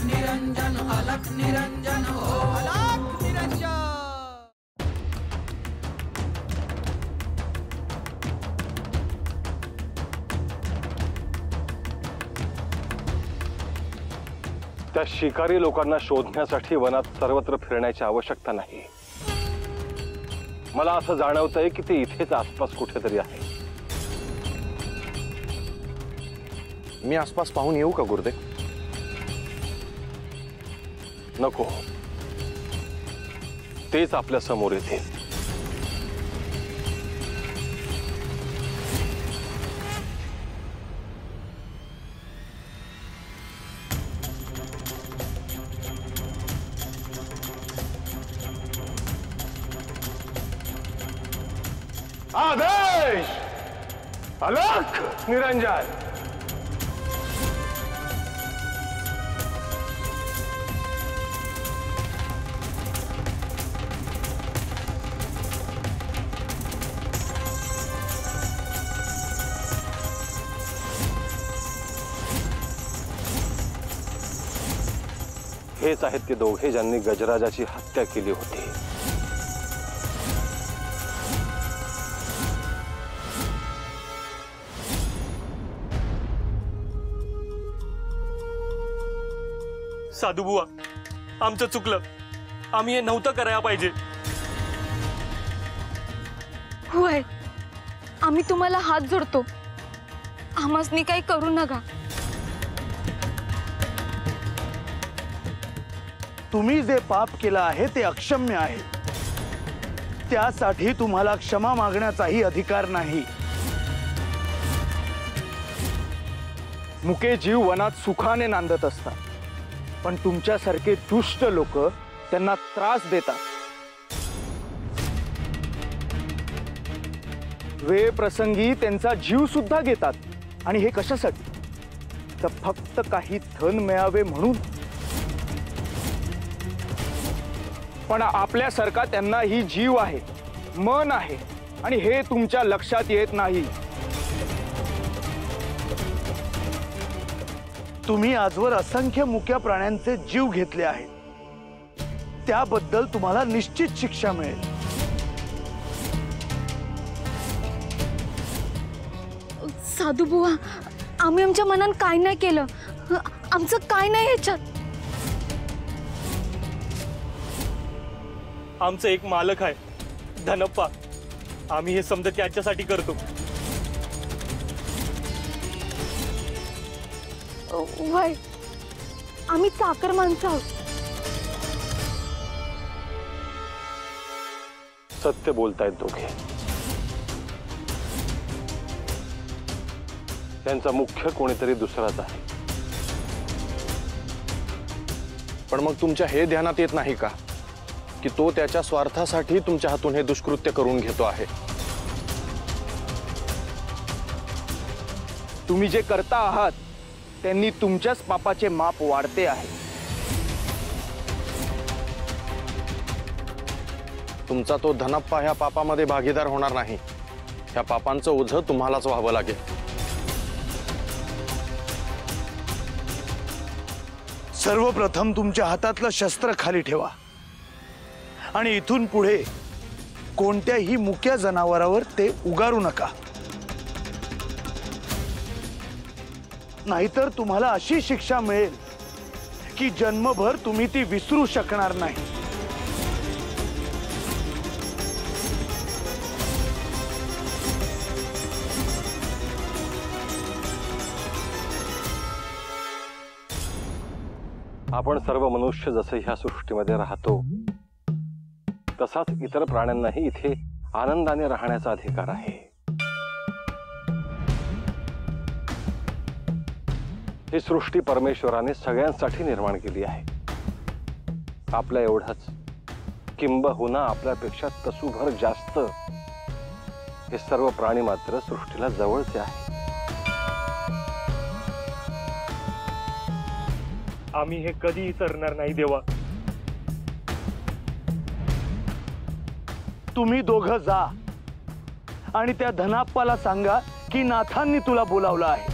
निरंजन अलख निरंजन हो अलख निरंजन। त्या शिकारी लोकांना शोधण्यासाठी वनात सर्वत्र फिरण्याची आवश्यकता नाही। मला असं जाणवतंय की ते इथेच आसपास कुठेतरी आहे। मी आसपास पाहून येऊ का गुरुदेव? नको, तेच आपल्या समोर येते। आदेश अलख निरंजन। हेच आहेत ते दोघे ज्यांनी गजराजाची हत्या केली होती। साधू बुवा, आमचं चुकलं, आम्ही हे नव्हतं करायला पाहिजे। होय, आम्ही तुम्हाला हात जोडतो, आम्हासनी काही करू नका। तुम्ही जे पाप केलं आहे ते अक्षम्य आहे, त्यासाठी तुम्हाला क्षमा मागण्याचाही अधिकार नाही। मुके जीव वनात सुखाने नांदत असतात, पण तुमच्यासारखे दुष्ट लोक त्यांना त्रास देतात। वेळ प्रसंगी त्यांचा जीव सुद्धा घेतात, आणि हे कशासाठी? तर फक्त काही धन मिळावे म्हणून। पण आपल्यासारखा त्यांनाही जीव आहे, मन आहे, आणि हे तुमच्या लक्षात येत नाही। तुम्ही आजवर असंख्य मुक्या प्राण्यांचे जीव घेतले आहेत, त्याबद्दल तुम्हाला निश्चित शिक्षा मिळेल। साधू बुवा, आम्ही आमच्या मनात काय नाही केलं, आमचं काय नाही ह्याच्यात। आमचं एक मालक आहे धनप्पा, आम्ही हे समजा त्याच्यासाठी करतो। वय, आम्ही चाकर माणसं आहोत। सत्य बोलतायत दोघे। त्यांचा मुख्य कोणीतरी दुसराच आहे। पण मग तुमच्या हे ध्यानात येत नाही का की तो त्याच्या स्वार्थासाठी तुमच्या हातून हे दुष्कृत्य करून घेतो आहे? तुम्ही जे करता आहात त्यांनी तुमच्याच पापाचे माप वाढते आहे। तुमचा तो धनप्पा ह्या पापामध्ये भागीदार होणार नाही। ह्या पापांचं ओझं तुम्हालाच व्हावं लागेल। सर्वप्रथम तुमच्या हातातलं शस्त्र खाली ठेवा, आणि इथून पुढे कोणत्याही मुक्या जनावरावर ते उगारू नका, नाहीतर तुम्हाला अशी शिक्षा मिळेल की जन्मभर तुम्ही ती विसरू शकणार नाही। आपण सर्व मनुष्य जसे ह्या सृष्टीमध्ये राहतो, तसाच इतर प्राण्यांनाही इथे आनंदाने राहण्याचा अधिकार आहे। ही सृष्टी परमेश्वराने सगळ्यांसाठी निर्माण केली आहे। आपल्या एवढंच, किंबहुना आपल्यापेक्षा तसूभर जास्त हे सर्व प्राणी मात्र सृष्टीला जवळचे आहे। आम्ही हे कधीही सरणार नाही देवा। तुम्ही दोघं जा आणि त्या धनाप्पाला सांगा की नाथांनी तुला बोलावलं आहे।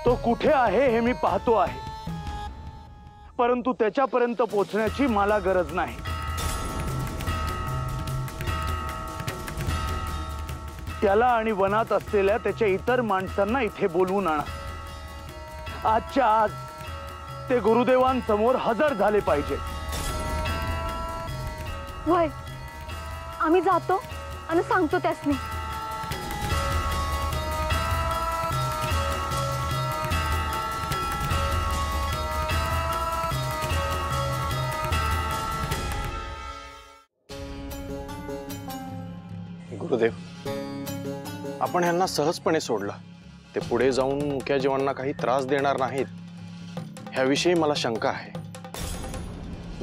तो कुठे आहे हे मी पाहतो आहे, परंतु त्याच्यापर्यंत पोहोचण्याची मला गरज नाही. त्याला आणि वनात असलेल्या त्याच्या इतर माणसांना इथे बोलवून आणा. आजच्या आज ते गुरुदेवांसमोर हजर झाले पाहिजे. होय, आम्ही जातो आणि सांगतो त्यासनी. गुरुदेव, आपण यांना सहजपणे सोडलं. ते पुढे जाऊन मुक्या जीवांना काही त्रास देणार नाहीत ह्याविषयी मला शंका आहे.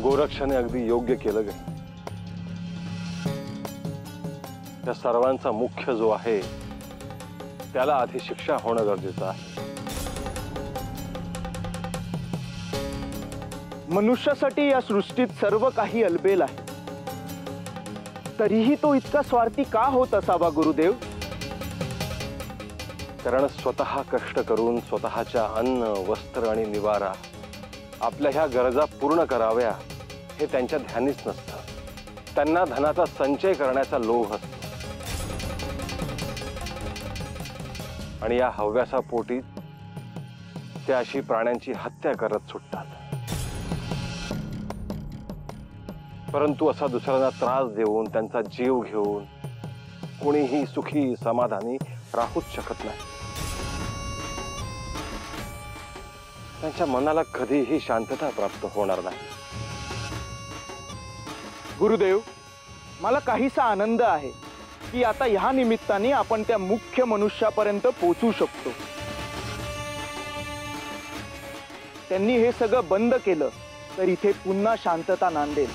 गोरक्षाने अगदी योग्य केलं गे. त्या सर्वांचा मुख्य जो आहे त्याला आधी शिक्षा होणं गरजेचं आहे. मनुष्यासाठी या सृष्टीत सर्व काही अलबेल आहे, तरीही तो इतका स्वार्थी का होत असावा गुरुदेव? कारण स्वतः कष्ट करून स्वतःच्या अन्न, वस्त्र आणि निवारा आपल्या ह्या गरजा पूर्ण कराव्या हे त्यांच्या ध्यानीच नसतं. त्यांना धनाचा संचय करण्याचा लोभ असतो आणि या हव्यासा पोटी ते अशी प्राण्यांची हत्या करत सुटतात. परंतु असा दुसऱ्यांना त्रास देऊन त्यांचा जीव घेऊन कोणीही सुखी समाधानी राहूच शकत नाही. त्यांच्या मनाला कधीही शांतता प्राप्त होणार नाही. गुरुदेव, मला काहीसा आनंद आहे की आता ह्या निमित्ताने आपण त्या मुख्य मनुष्यापर्यंत पोहोचू शकतो. त्यांनी हे सगळं बंद केलं तर इथे पुन्हा शांतता नांदेल.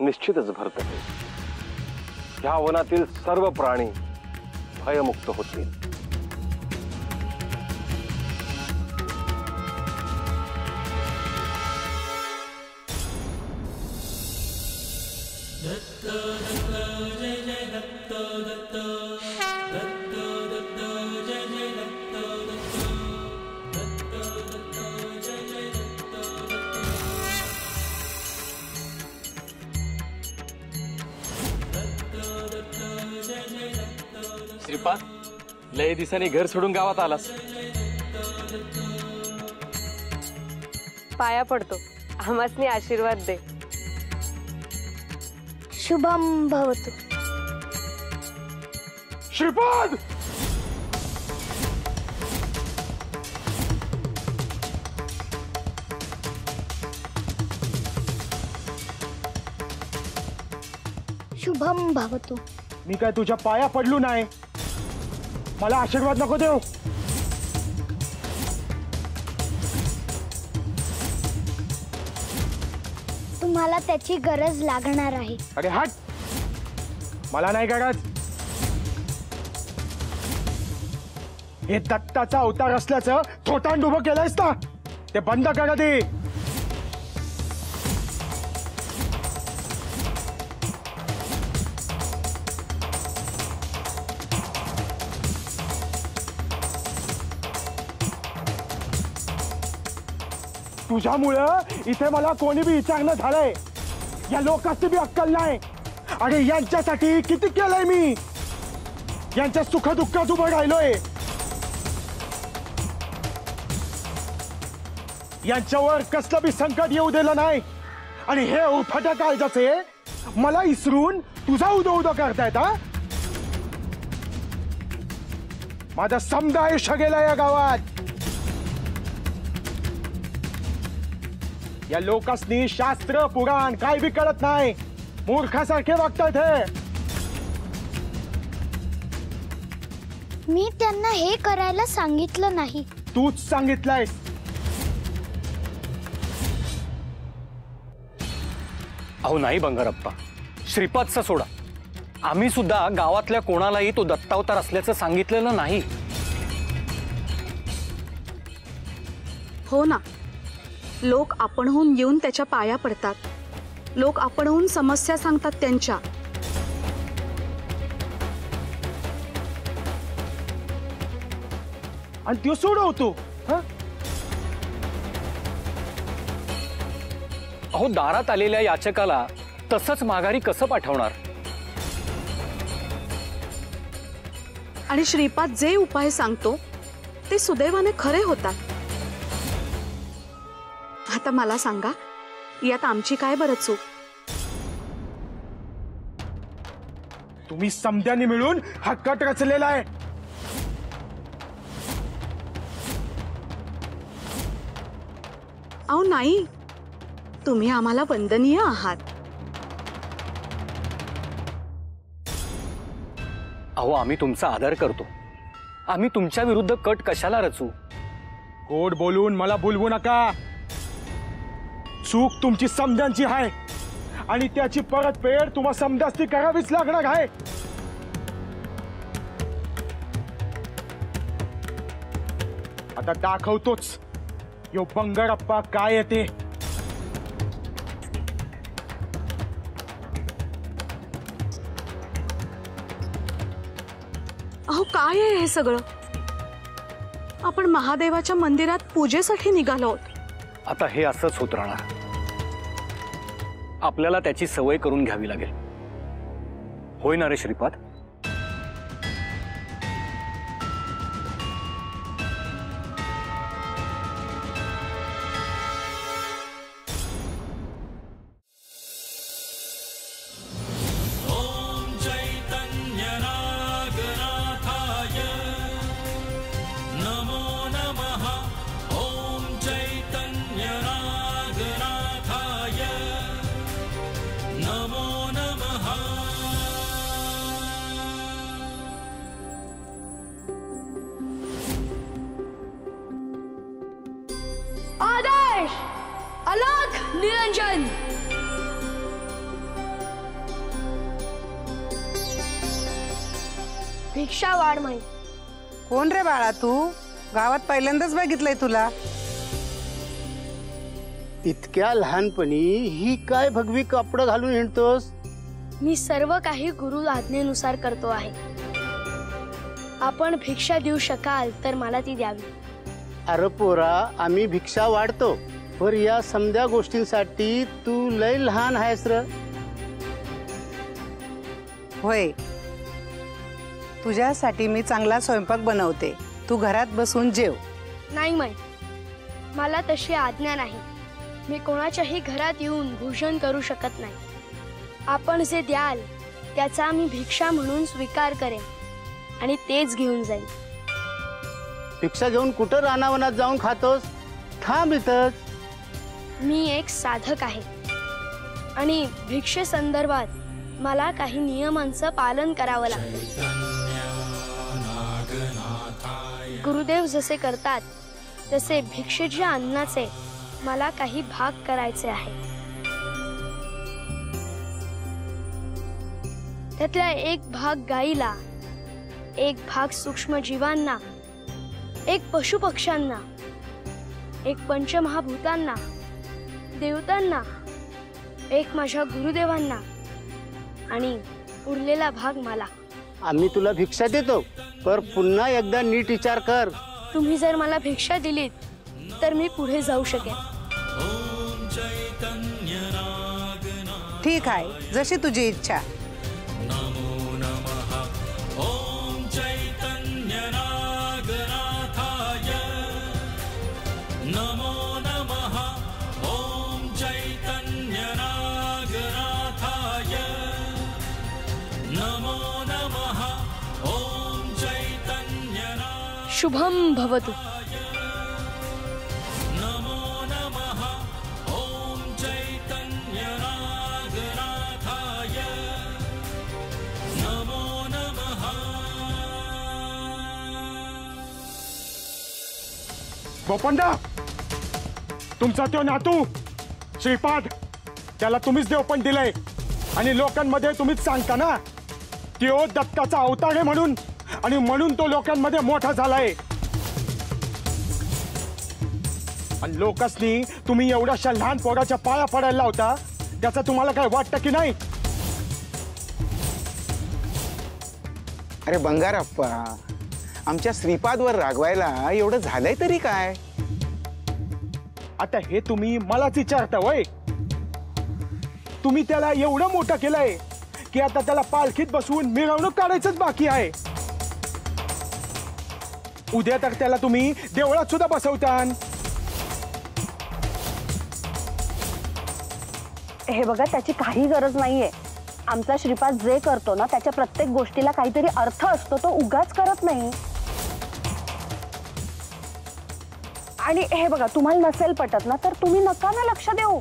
निश्चितच भरतले, ह्या वनातील सर्व प्राणी भयमुक्त होतील. श्रीपाद, लय दिवसांनी घर सोडून गावात आलास. पाया पडतो, आम्हासनी आशीर्वाद दे. शुभम भवतु. श्रीपाद, शुभम भवतु. मी काय तुझ्या पाया पडलो नाही, मला आशीर्वाद नको देऊ. तुम्हाला त्याची गरज लागणार आहे. अरे हट, मला नाही गरज. हे दत्ताचा अवतार असल्याचं थोटांड उभं केलंयस ना, ते बंद करा दे. तुझ्यामुळं इथे मला कोणी बी विचारणं झालंय. या लोकांची बी अक्कल नाही. अरे यांच्यासाठी किती केलंय मी, यांच्या सुख दुःखात उभं राहिलोय. यांच्यावर कसलं बी संकट येऊ दिलं नाही. आणि हे उफट्या काळजाचे मला इसरून तुझा उदो उदो करतायत. हा, माझं समजा आयुष्य गेलं या गावात. या लोकांनी शास्त्र पुराण काय बी कळत नाही, मूर्खासारखे वागतात हे. मी त्यांना हे करायला सांगितलं नाही. तूच सांगितलंयस. अहो नाही बंगारप्पा, श्रीपादचा सोडा. आम्ही सुद्धा गावातल्या कोणालाही तो दत्तावतार असल्याचं सांगितलेलं नाही. हो ना, लोक आपणहून येऊन त्याच्या पाया पडतात. लोक आपणहून समस्या सांगतात त्यांच्या. आणि तो सोडवतो. हा अहो दारात आलेल्या याचकाला तसंच माघारी कसं पाठवणार? आणि श्रीपाद जे उपाय सांगतो ते सुदैवाने खरे होतात. आता मला सांगा, यात आमची काय बरं चूक? तुम्ही समध्याने मिळून हा कट रचलेला आहे. अहो नाही, तुम्ही आम्हाला वंदनीय आहात. अहो आम्ही तुमचा आदर करतो. आम्ही तुमच्या विरुद्ध कट कशाला रचू? गोड बोलून मला बोलवू नका. चूक तुमची समध्यांची आहे आणि त्याची परतफेड तुम्हा समध्यास्ती करावीच लागणार आहे. आता दाखवतोच यो बंगारप्पा काय येते. अहो काय आहे हे सगळं? आपण महादेवाच्या मंदिरात पूजेसाठी निघालो आहोत. आता हे असंच होत राहणार. आपल्याला त्याची सवय करून घ्यावी लागेल. होय ना रे श्रीपाद? आदेश, अलग, निरंजन. भिक्षा वाढ माई. कोण रे बाळा तू? गावात पहिल्यांदाच बघितलंय तुला. इतक्या लहानपणी ही काय भगवी कपडं घालून हिंडतोस? मी सर्व काही गुरु आज्ञेनुसार करतो आहे. आपण भिक्षा देऊ शकाल तर मला ती द्यावी. अरे पोरा, आम्ही भिक्षा वाढतो, पर या समध्या गोष्टींसाठी तू लय लहान आहेस र. होय, तुझ्यासाठी मी चांगला स्वयंपाक बनवते. तू घरात बसून जेव. नाही माई, मला तशी आज्ञा नाही. मी कोणाच्याही घरात येऊन भोजन करू शकत नाही. आपण जे द्याल त्याचा मी भिक्षा म्हणून स्वीकार करेन आणि तेच घेऊन जाईल. भिक्षा घेऊन कुठं रानावनात जाऊन खातोस? थांब इथंच. मी एक साधक आहे आणि भिक्षे संदर्भात मला काही नियमांचं पालन करावं लागतं. गुरुदेव जसे करतात तसे भिक्षेच्या अन्नाचे मला काही भाग करायचे आहे. त्यातला एक भाग गाईला, एक भाग सूक्ष्म जीवांना, एक पशुपक्ष्यांना, एक पंचमहाभूतांना, देवतांना, एक माझ्या गुरुदेवांना आणि उरलेला भाग मला. आम्ही तुला भिक्षा देतो, पर पुन्हा एकदा नीट विचार कर. तुम्ही जर मला भिक्षा दिलीत तर मी पुढे जाऊ शकेन. ठीक आहे, जशी तुझी इच्छा. शुभम भवतु. गोपंडा, तुमचा तो नातू श्रीपाद, त्याला तुम्हीच देवपण दिलंय आणि लोकांमध्ये तुम्हीच सांगता ना तो दत्ताचा अवतार आहे म्हणून, आणि म्हणून तो लोकांमध्ये मोठा झालाय. आणि लोकांनी तुम्ही एवढ्याशा लहान पोराच्या पाया पडायला लावता, त्याचं तुम्हाला काय वाटतं की नाही? अरे बंगारप्पा, आमच्या श्रीपादवर रागवायला एवढं झालंय तरी काय? आता हे तुम्ही मलाच विचारता वय? तुम्ही त्याला एवढं मोठं केलंय की आता त्याला पालखीत बसवून मिरवणूक काढायचंच बाकी आहे. उद्या तर त्याला तुम्ही देवळात सुद्धा बसवतान. हे बघा, त्याची काही गरज नाहीये. आमचा श्रीपाद जे करतो ना त्याच्या प्रत्येक गोष्टीला काहीतरी अर्थ असतो, तो उगाच करत नाही. आणि हे बघा, तुम्हाला नसेल पटत ना तर तुम्ही नका ना लक्ष देऊ.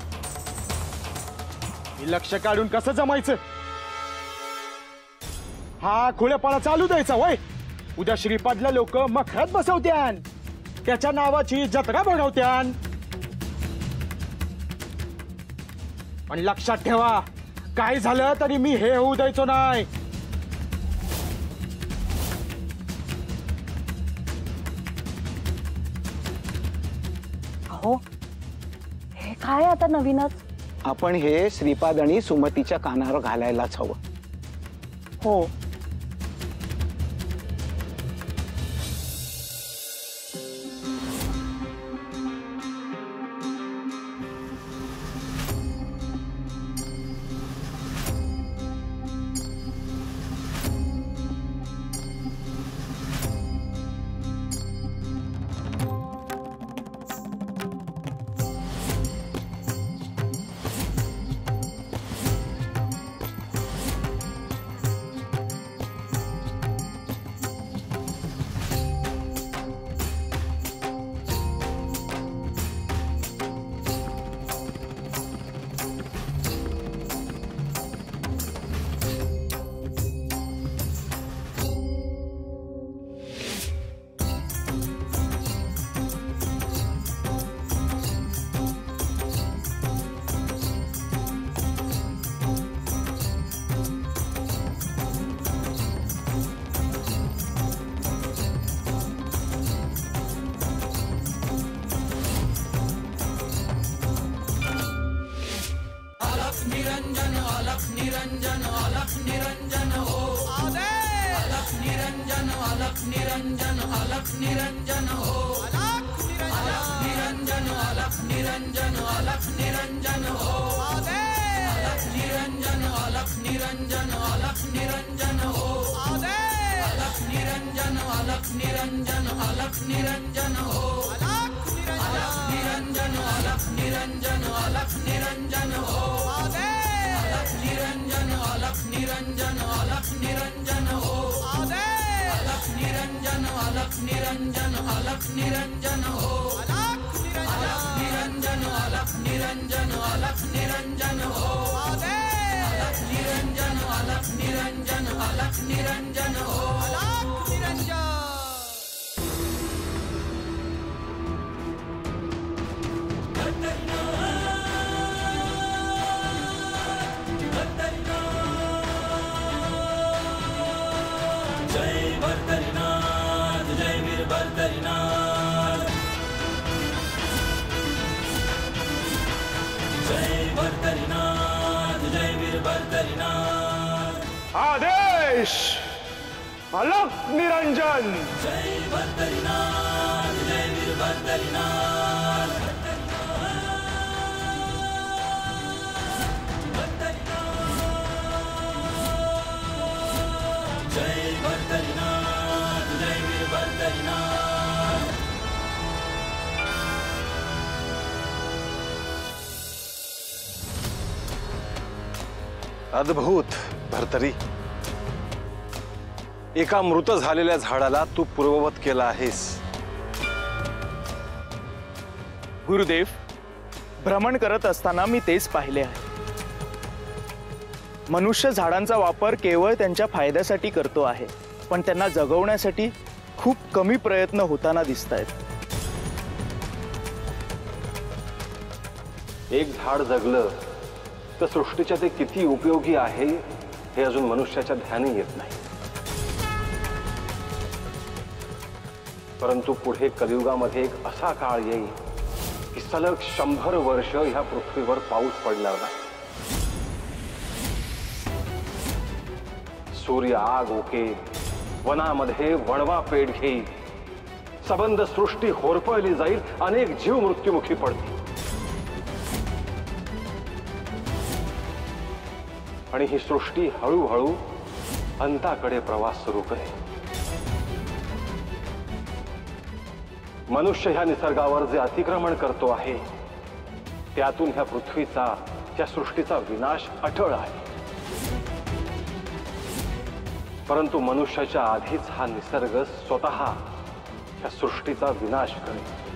लक्ष काढून कसं जमायचं? हा खुळेपणा चालू द्यायचा वय? उद्या श्रीपादला लोक मखरात बसवत्यान, त्याच्या नावाची जत्रा भरवत्यान. पण लक्षात ठेवा, काय झालं तरी मी हे होऊ द्यायचो नाही. अहो, हे काय आता नवीनच? आपण हे श्रीपाद आणि सुमतीच्या कानावर घालायलाच हवं. हो, निरंजन अलख निरंजन अलख निरंजन हो अलख निरंजन अलख निरंजन अलख निरंजन हो अलख निरंजन अलख निरंजन अलख निरंजन हो अलख निरंजन अलख निरंजन अलख निरंजन हो अलख निरंजन अलख निरंजन अलख निरंजन हो अलख निरंजन अलख निरंजन अलख निरंजन हो अलख निरंजन अलख निरंजन अलख निरंजन हो अलख निरंजन अलख निरंजन अलख निरंजन हो अलख निरंजन अलख निरंजन अलख निरंजन हो अलख निरंजन अलख निरंजन अलख निरंजन हो अलख निरंजन. जय भर्तरीनाथ जय वीर भर्तरीनाथ जय भर्तरीनाथ जय वीर भर्तरीनाथ. आदेश अलख निरंजन. जय भर्तरीनाथ जय वीर भर्तरीनाथ जय भर्तरीनाथ जय वीर भर्तरीनाथ. अद्भुत भर्तरी, एका मृत झालेल्या झाडाला तू पूर्ववत केला आहेस. गुरुदेव, भ्रमण करत असताना मी तेच पाहिले आहे. मनुष्य झाडांचा वापर केवळ त्यांच्या फायद्यासाठी करतो आहे, पण त्यांना जगवण्यासाठी खूप कमी प्रयत्न होताना दिसतायत. एक झाड जगलं तर सृष्टीच्या ते किती उपयोगी आहे हे अजून मनुष्याच्या ध्यानी येत नाही. परंतु पुढे कलियुगामध्ये एक असा काळ येईल की सलग 100 वर्ष ह्या पृथ्वीवर पाऊस पडणार नाही. सूर्य आग ओके, वनामध्ये वणवा पेट घेईल, सबंध सृष्टी होरपळली जाईल, अनेक जीव मृत्युमुखी पडतील आणि ही सृष्टी हळूहळू अंताकडे प्रवास सुरू करेल. मनुष्य ह्या निसर्गावर जे अतिक्रमण करतो आहे त्यातून ह्या पृथ्वीचा, त्या सृष्टीचा विनाश अटळ आहे. परंतु मनुष्याच्या आधीच हा निसर्ग स्वतः ह्या सृष्टीचा विनाश करेल.